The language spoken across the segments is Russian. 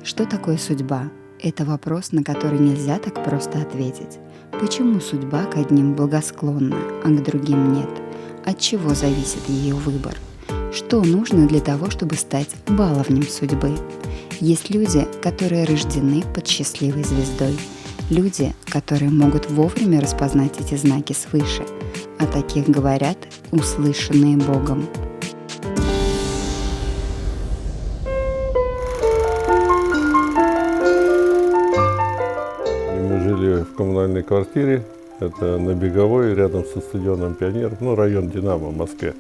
Что такое судьба? Это вопрос, на который нельзя так просто ответить. Почему судьба к одним благосклонна, а к другим нет? От чего зависит ее выбор? Что нужно для того, чтобы стать баловнем судьбы? Есть люди, которые рождены под счастливой звездой. Люди, которые могут вовремя распознать эти знаки свыше. О таких говорят услышанные Богом. Мы жили в коммунальной квартире, это на Беговой, рядом со стадионом «Пионер», район «Динамо» в Москве.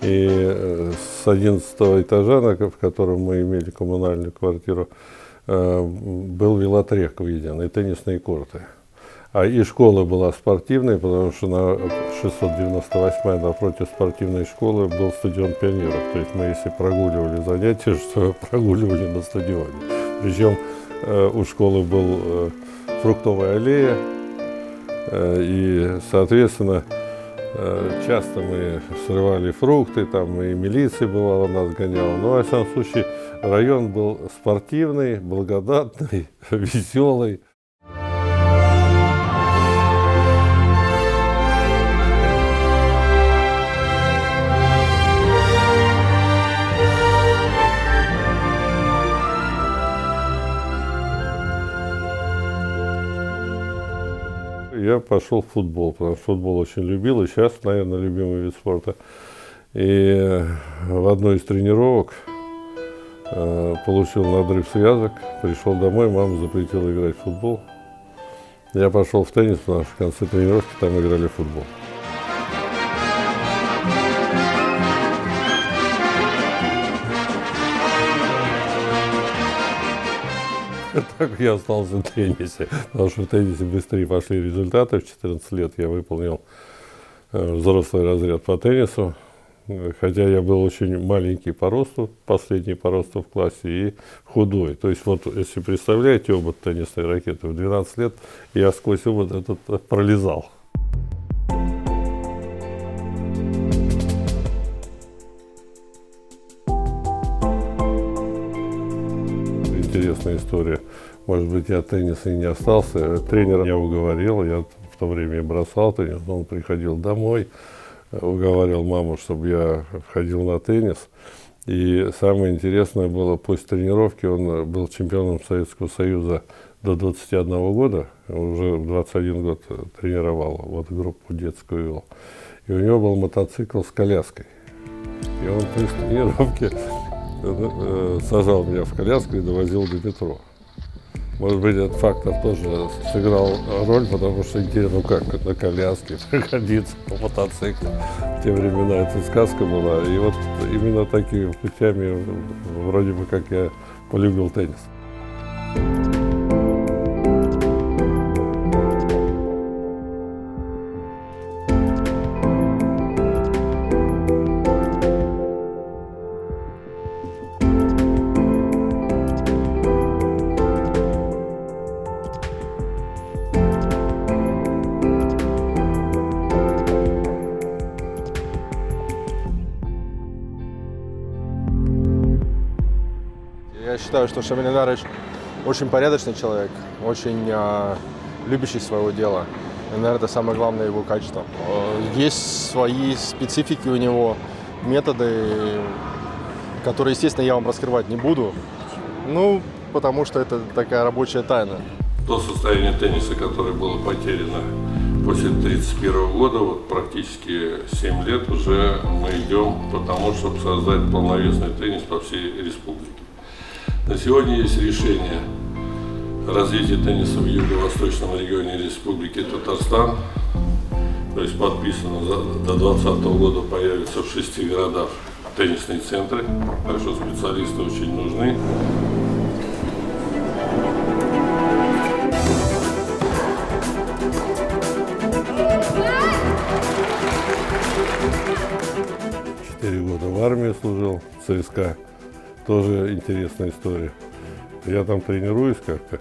И с 11-го этажа, в котором мы имели коммунальную квартиру, был велотрек виден и теннисные корты. И школа была спортивной, потому что на 698-й напротив спортивной школы был стадион «Пионеров». То есть мы, если прогуливали занятия, что прогуливали на стадионе. Причем у школы был фруктовая аллея, и, соответственно, часто мы срывали фрукты, там и милиция бывало нас гоняла. Но, во всяком случае, район был спортивный, благодатный, веселый. Я пошел в футбол, потому что футбол очень любил, и сейчас, наверное, любимый вид спорта. И в одной из тренировок получил надрыв связок, пришел домой, мама запретила играть в футбол. Я пошел в теннис, потому что в конце тренировки там играли в футбол. Так я остался в теннисе, потому что в теннисе быстрее пошли результаты. В 14 лет я выполнил взрослый разряд по теннису, хотя я был очень маленький по росту, последний по росту в классе, и худой. То есть вот, если представляете обод теннисной ракеты, в 12 лет я сквозь обод этот пролезал. Интересная история. Может быть, я от тенниса и не остался. Тренер меня уговорил, я в то время бросал теннис, но он приходил домой, уговаривал маму, чтобы я ходил на теннис. И самое интересное было, после тренировки он был чемпионом Советского Союза до 21 года, уже в 21 год тренировал, вот группу детскую вел. И у него был мотоцикл с коляской. И он после тренировки сажал меня в коляску и довозил до метро. Может быть, этот фактор тоже сыграл роль, потому что интересно, как на коляске проходиться по мотоциклу. В те времена это сказка была. И вот именно такими путями, вроде бы, как я полюбил теннис. Я считаю, что Шамиль Эльнарович очень порядочный человек, очень любящий своего дела. И, наверное, это самое главное его качество. Есть свои специфики у него, методы, которые, естественно, я вам раскрывать не буду. Потому что это такая рабочая тайна. То состояние тенниса, которое было потеряно после 1931 года, вот практически 7 лет уже мы идем по тому, чтобы создать полновесный теннис по всей республике. На сегодня есть решение развития тенниса в юго-восточном регионе Республики Татарстан. То есть подписано, до 2020 года появится в 6 городах теннисные центры, так что специалисты очень нужны. Четыре года в армии служил, в ЦСКА. Тоже интересная история. Я там тренируюсь как-то,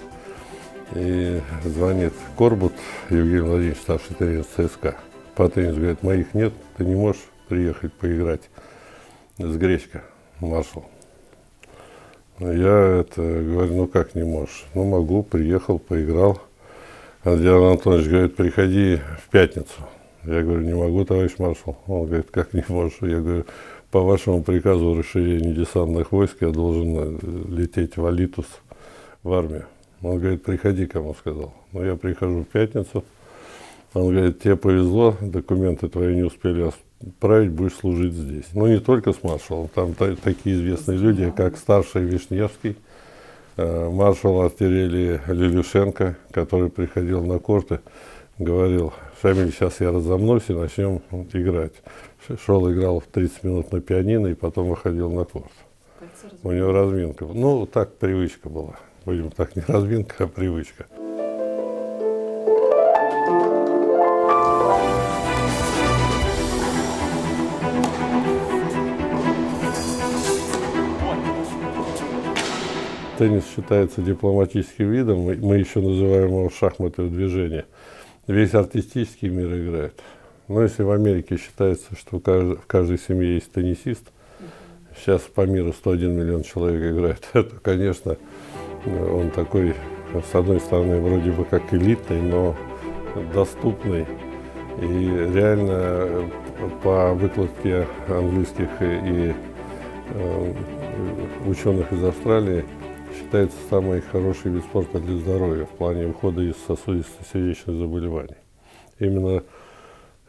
и звонит Корбут Евгений Владимирович, старший тренер ЦСКА. По теннису говорит, моих нет, ты не можешь приехать поиграть с Гречко, маршал. Я говорю, ну как не можешь? Ну могу, приехал, поиграл. Андрей Анатольевич говорит, приходи в пятницу. Я говорю, не могу, товарищ маршал. Он говорит, как не можешь? Я говорю, по вашему приказу о расширении десантных войск я должен лететь в Алитус, в армию. Он говорит, приходи, кому сказал. Ну я прихожу в пятницу. Он говорит, тебе повезло, документы твои не успели отправить, будешь служить здесь. Ну не только с маршалом, там такие известные люди, как старший Вишневский, маршал артиллерии Лилюшенко, который приходил на корты, говорил, Шамиль, сейчас я разомнусь и начнем играть. Шел, играл в 30 минут на пианино и потом выходил на корт. У него разминка. Ну, так привычка была. Будем так, не разминка, а привычка. Теннис считается дипломатическим видом, мы еще называем его шахматы в движении. Весь артистический мир играет. Но если в Америке считается, что в каждой семье есть теннисист, сейчас по миру 101 миллион человек играет, то, конечно, он такой, с одной стороны, вроде бы как элитный, но доступный. И реально по выкладке английских и ученых из Австралии считается самый хороший вид спорта для здоровья в плане ухода из сосудисто-сердечных заболеваний. Именно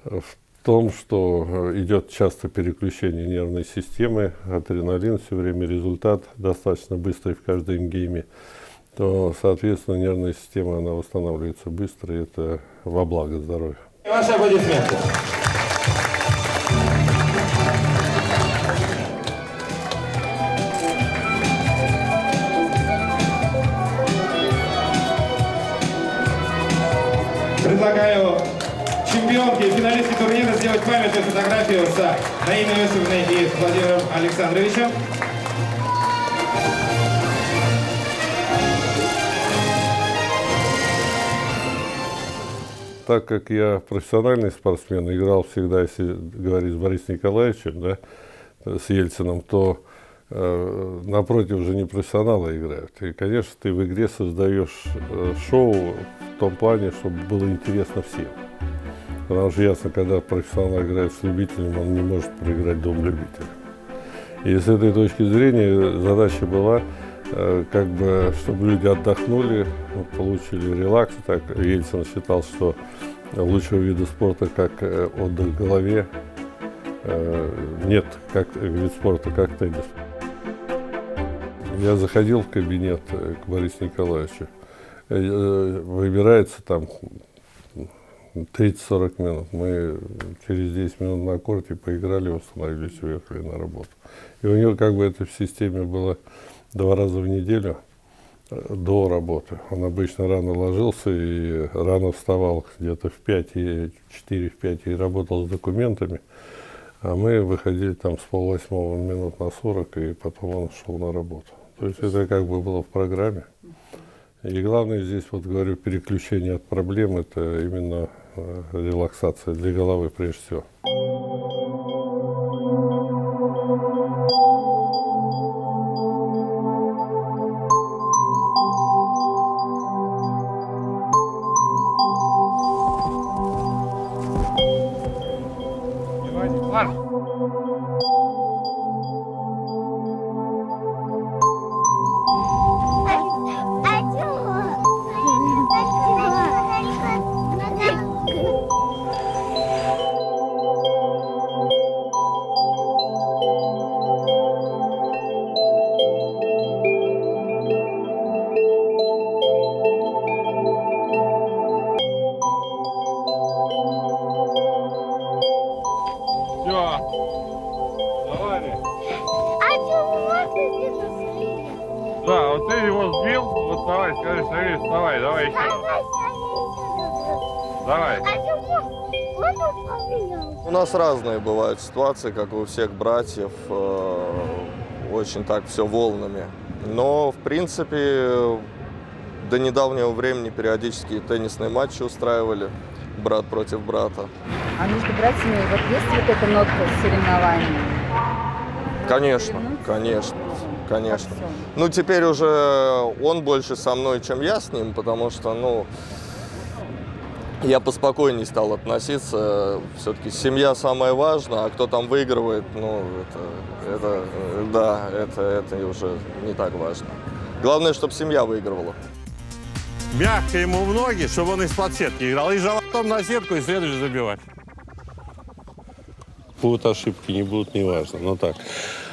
в том, что идет часто переключение нервной системы, адреналин все время, результат достаточно быстрый в каждом гейме, то, соответственно, нервная система она восстанавливается быстро, и это во благо здоровья. Ваши аплодисменты. Предлагаю чемпионке и финалистке турнира сделать памятную фотографию с Наимой Иосифовной и с Владимиром Александровичем. Так как я профессиональный спортсмен, играл всегда, если говорить с Борисом Николаевичем, да, с Ельциным, то напротив уже не профессионалы играют. И, конечно, ты в игре создаешь шоу в том плане, чтобы было интересно всем. Потому что ясно, когда профессионал играет с любителем, он не может проиграть дом любителя. И с этой точки зрения задача была, как бы, чтобы люди отдохнули, получили релакс. Так Ельцин считал, что лучшего вида спорта, как отдых голове, нет как вид спорта, как теннис. Я заходил в кабинет к Борису Николаевичу, выбирается там 30-40 минут. Мы через 10 минут на корте поиграли, восстановились, уехали на работу. И у него как бы это в системе было 2 раза в неделю до работы. Он обычно рано ложился и рано вставал, где-то в 5, 4-5 и работал с документами. А мы выходили там с 7:30 минут на 40, и потом он шел на работу. То есть это как бы было в программе. И главное здесь, вот говорю, переключение от проблем, это именно релаксация для головы прежде всего. Да, вот ты его сбил, вот давай, скажи, Шамиль, вставай, давай еще раз. Давай. У нас разные бывают ситуации, как у всех братьев, очень так все волнами. Но, в принципе, до недавнего времени периодически теннисные матчи устраивали, брат против брата. А между братьями вот есть вот эта нотка соревнований? Конечно, конечно. конечно. Ну, теперь уже он больше со мной, чем я с ним, потому что, ну, я поспокойнее стал относиться. Все-таки семья самое важное, а кто там выигрывает, ну, это уже не так важно. Главное, чтобы семья выигрывала. Мягко ему в ноги, чтобы он из-под сетки играл. И животом на сетку, и следующий забивать. Будут ошибки, не будут, неважно. Но так.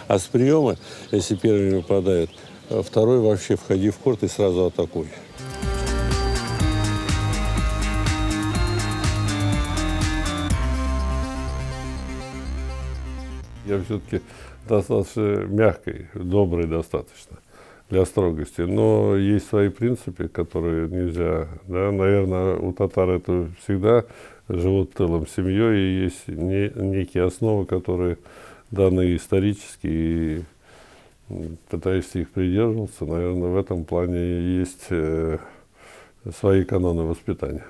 А с приема, если первый выпадает, второй вообще входи в корт и сразу атакуй. Я все-таки достаточно мягкой, доброй достаточно для строгости. Но есть свои принципы, которые нельзя. Да? Наверное, у татар это всегда живут тылом семьей, и есть некие основы, которые даны исторически, и пытаешься их придерживаться. Наверное, в этом плане есть свои каноны воспитания.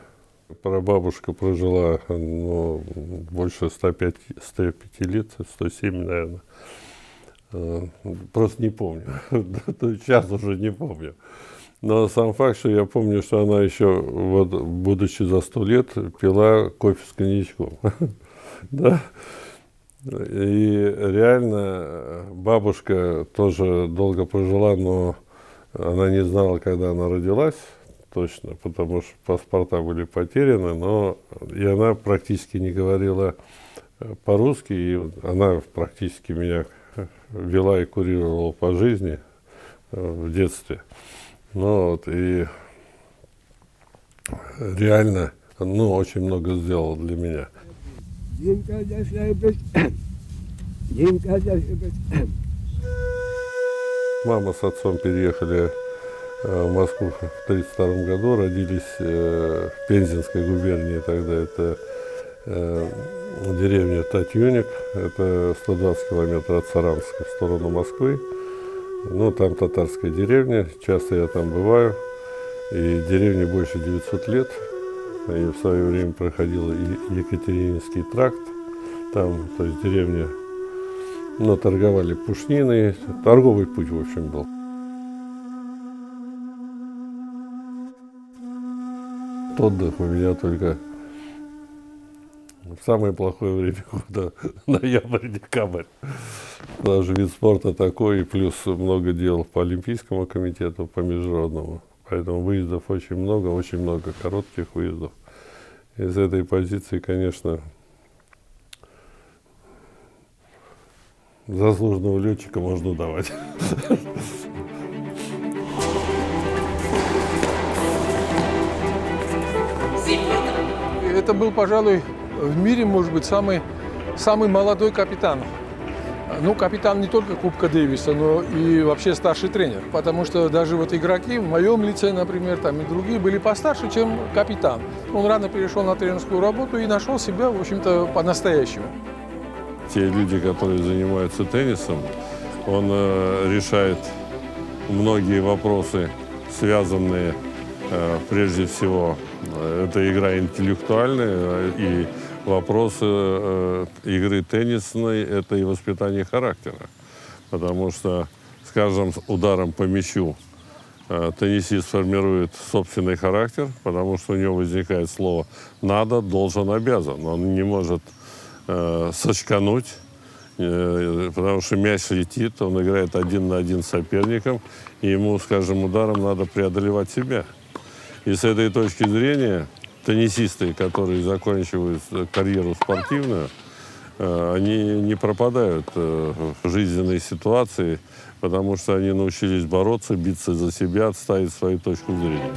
Прабабушка прожила больше 105 лет, 107, наверное. Просто не помню. Сейчас уже не помню. Но сам факт, что я помню, что она еще, вот, будучи за 100 лет, пила кофе с коньячком. Да? И реально бабушка тоже долго прожила, но она не знала, когда она родилась. Точно, потому что паспорта были потеряны, и она практически не говорила по-русски, и она практически меня вела и курировала по жизни в детстве. И реально, очень много сделала для меня. Мама с отцом переехали в Москву в 1932 году, родились в Пензенской губернии, тогда это деревня Татюник, это 120 километров от Саранска в сторону Москвы. Там татарская деревня, часто я там бываю, и деревне больше 900 лет, и в свое время проходил Екатерининский тракт, там, то есть деревня, торговали пушниной, торговый путь, в общем, был. Отдых у меня только в самое плохое время года, ноябрь-декабрь. Даже вид спорта такой, и плюс много дел по Олимпийскому комитету, по международному. Поэтому выездов очень много коротких выездов. Из этой позиции, конечно, заслуженного летчика можно давать. Это был, пожалуй, в мире, может быть, самый молодой капитан. Капитан не только Кубка Дэвиса, но и вообще старший тренер. Потому что даже вот игроки в моем лице, например, там и другие, были постарше, чем капитан. Он рано перешел на тренерскую работу и нашел себя, в общем-то, по-настоящему. Те люди, которые занимаются теннисом, он решает многие вопросы, связанные прежде всего, это игра интеллектуальная, и вопросы игры теннисной – это и воспитание характера. Потому что, скажем, ударом по мячу теннисист формирует собственный характер, потому что у него возникает слово «надо», «должен», «обязан». Он не может сочкануть, потому что мяч летит, он играет 1 на 1 с соперником, и ему, скажем, ударом надо преодолевать себя. И с этой точки зрения теннисисты, которые заканчивают карьеру спортивную, они не пропадают в жизненной ситуации, потому что они научились бороться, биться за себя, отставить свою точку зрения.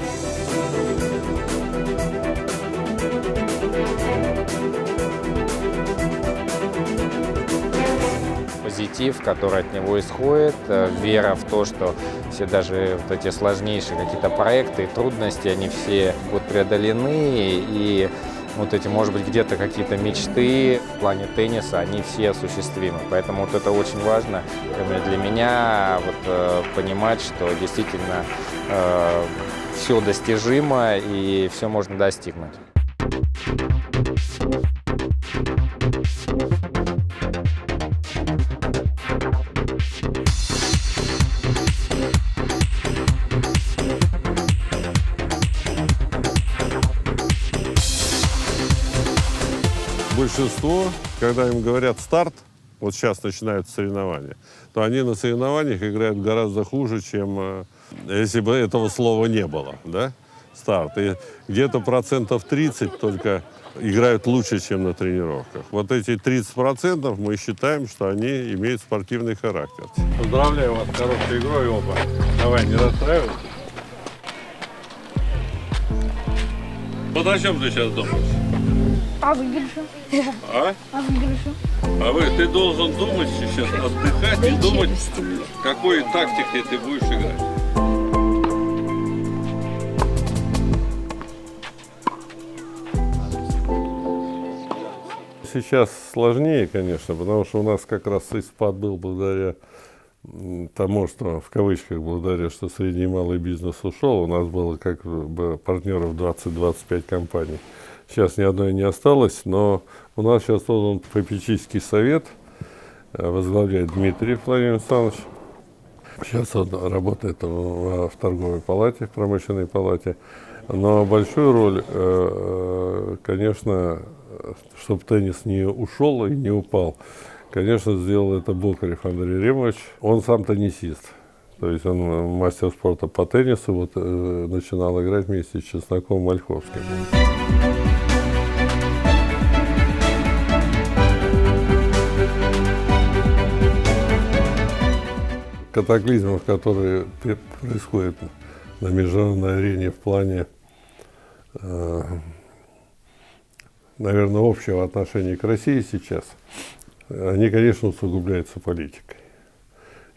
Позитив, который от него исходит, вера в то, что все даже вот эти сложнейшие какие-то проекты, трудности, они все будут преодолены, и вот эти, может быть, где-то какие-то мечты в плане тенниса, они все осуществимы. Поэтому вот это очень важно для меня, понимать, что действительно все достижимо и все можно достигнуть. Большинство, когда им говорят «старт», вот сейчас начинаются соревнования, то они на соревнованиях играют гораздо хуже, чем если бы этого слова не было, да? Старт. И где-то 30% только играют лучше, чем на тренировках. Вот эти 30% мы считаем, что они имеют спортивный характер. Поздравляю вас с хорошей игрой оба. Давай, не расстраивайся. Вот о чем ты сейчас думаешь? О выигрыше. А? О выигрыше. Ты должен думать сейчас, отдыхать и думать, какой тактикой ты будешь играть. Сейчас сложнее, конечно, потому что у нас как раз и спад был благодаря тому, что, в кавычках, благодаря, что средний и малый бизнес ушел, у нас было как бы партнеров 20-25 компаний. Сейчас ни одной не осталось, но у нас сейчас создан попечительский совет, возглавляет Дмитриев Владимир Александрович. Сейчас он работает в торговой палате, в промышленной палате. Но большую роль, конечно, чтобы теннис не ушел и не упал, конечно, сделал это Бокарев Андрей Ремович. Он сам теннисист. То есть он мастер спорта по теннису, вот начинал играть вместе с Чесноковым Ольховским. Катаклизмов, которые происходят на международной арене в плане, наверное, общего отношения к России сейчас, они, конечно, усугубляются политикой.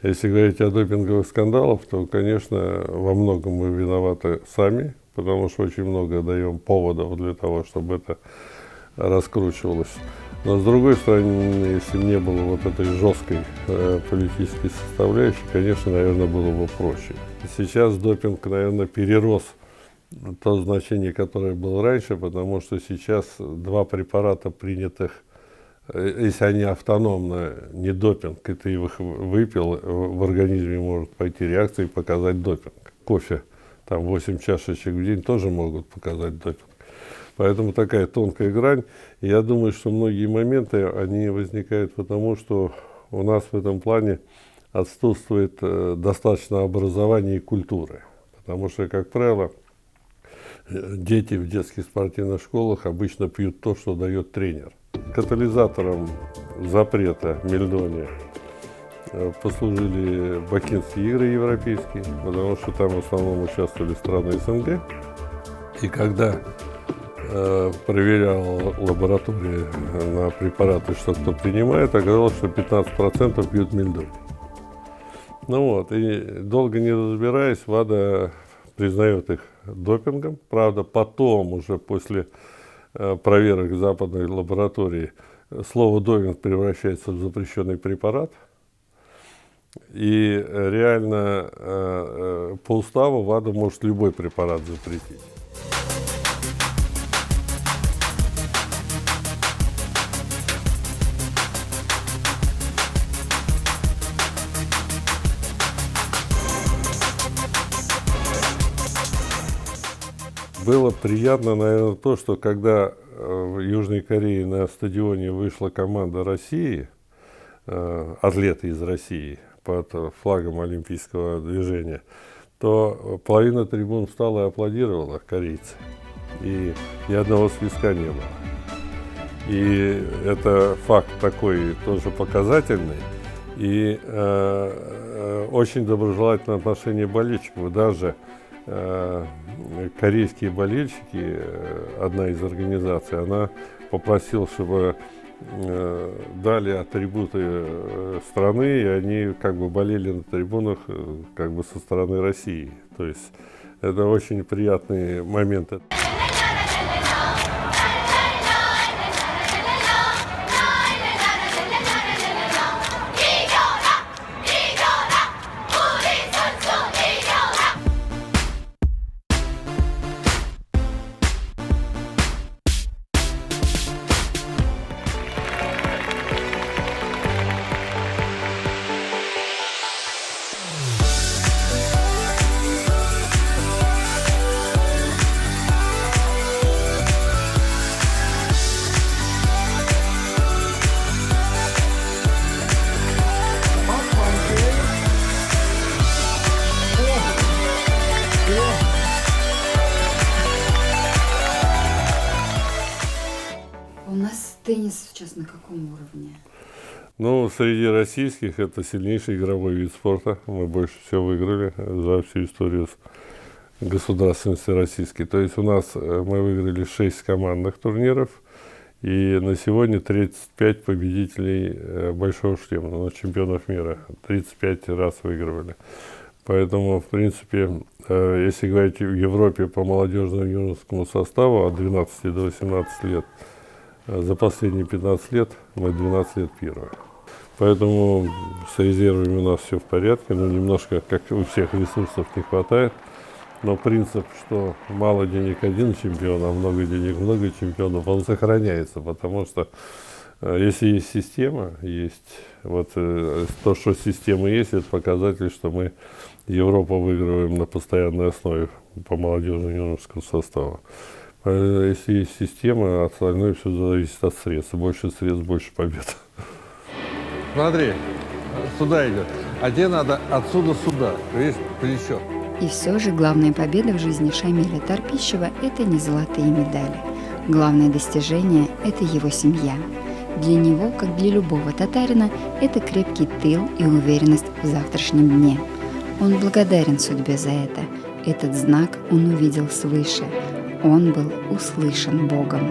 Если говорить о допинговых скандалах, то, конечно, во многом мы виноваты сами, потому что очень много даем поводов для того, чтобы это раскручивалось. Но, с другой стороны, если не было вот этой жесткой политической составляющей, конечно, наверное, было бы проще. Сейчас допинг, наверное, перерос то значение, которое было раньше, потому что сейчас два препарата, принятых, если они автономно, не допинг, и ты их выпил, в организме может пойти реакция и показать допинг. Кофе, там 8 чашечек в день тоже могут показать допинг. Поэтому такая тонкая грань. И я думаю, что многие моменты, они возникают потому, что у нас в этом плане отсутствует достаточно образования и культуры. Потому что, как правило, дети в детских спортивных школах обычно пьют то, что дает тренер. Катализатором запрета Мельдония послужили Бакинские игры европейские, потому что там в основном участвовали страны СНГ. И когда проверял лаборатории на препараты, что кто принимает, оказалось, что 15% пьют Мельдоний. Ну вот, и долго не разбираясь, ВАДА признает их допингом. Правда, потом, уже после проверок западной лаборатории, слово допинг превращается в запрещенный препарат. И реально по уставу ВАДА может любой препарат запретить. Было приятно, наверное, то, что когда в Южной Корее на стадионе вышла команда России, атлеты из России под флагом олимпийского движения, то половина трибун встала и аплодировала, корейцы. И ни одного свистка не было. И это факт такой тоже показательный. И очень доброжелательное отношение болельщиков. Даже корейские болельщики, одна из организаций, она попросила, чтобы дали атрибуты страны, и они как бы болели на трибунах как бы со стороны России. То есть это очень приятные моменты. Теннис сейчас на каком уровне? Ну, среди российских это сильнейший игровой вид спорта. Мы больше всего выиграли за всю историю государственности российской. То есть у нас мы выиграли 6 командных турниров. И на сегодня 35 победителей Большого шлема, ну, чемпионов мира. 35 раз выигрывали. Поэтому, в принципе, если говорить в Европе по молодежному юношескому составу от 12 до 18 лет, за последние 15 лет мы 12 лет первые. Поэтому с резервами у нас все в порядке, но немножко, как у всех, ресурсов не хватает. Но принцип, что мало денег один чемпион, а много денег много чемпионов, он сохраняется, потому что если есть система, есть вот то, что система есть, это показатель, что мы Европу выигрываем на постоянной основе по молодежному юношескому составу. Если есть система, остальное все зависит от средств. Больше средств, больше побед. Смотри, сюда идет. А тебе надо отсюда сюда. Видишь, плечо. И все же главная победа в жизни Шамиля Торпищева – это не золотые медали. Главное достижение – это его семья. Для него, как для любого татарина, это крепкий тыл и уверенность в завтрашнем дне. Он благодарен судьбе за это. Этот знак он увидел свыше. Он был услышан Богом.